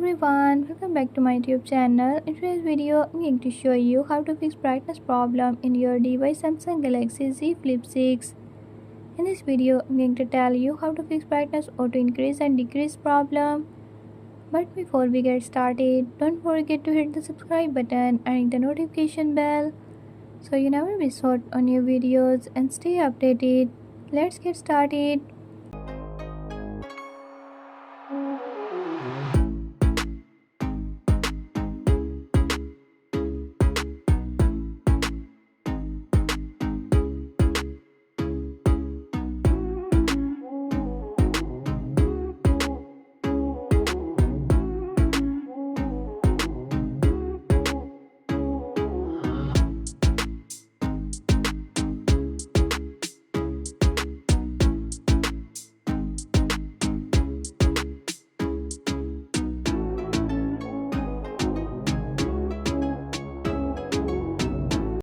everyone, welcome back to my YouTube channel. In today's video, I'm going to show you how to fix brightness problem in your device Samsung Galaxy Z Flip 6. In this video, I'm going to tell you how to fix brightness auto increase and decrease problem. But before we get started, don't forget to hit the subscribe button and ring the notification bell so you never miss out on new videos and stay updated. Let's get started.